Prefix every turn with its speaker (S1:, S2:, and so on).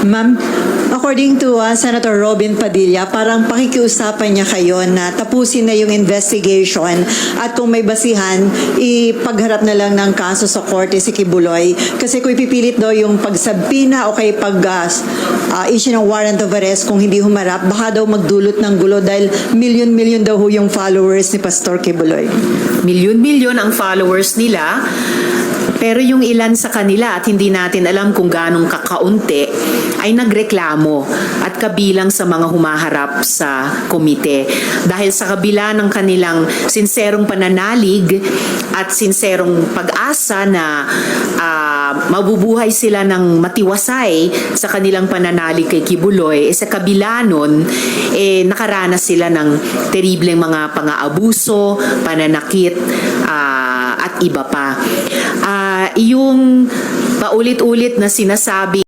S1: Ma'am, according to Senator Robin Padilla, parang pakikiusapan niya kayo na tapusin na yung investigation at kung may basihan, ipagharap na lang ng kaso sa korte si Kibuloy. Kasi kung ipipilit daw yung pagsabpina o kay issue ng warrant of arrest kung hindi humarap, baka daw magdulot ng gulo dahil milyon-milyon daw ho yung followers ni Pastor Kibuloy.
S2: Milyon-milyon ang followers nila. Pero yung ilan sa kanila at hindi natin alam kung ganong kakaunti ay nagreklamo at kabilang sa mga humaharap sa komite. Dahil sa kabila ng kanilang sinserong pananalig at sinserong pag-asa na mabubuhay sila ng matiwasay sa kanilang pananalig kay Kibuloy, sa kabila nun, nakaranas sila ng teribleng mga pang-aabuso, pananakit, at iba pa. Yung paulit-ulit na sinasabi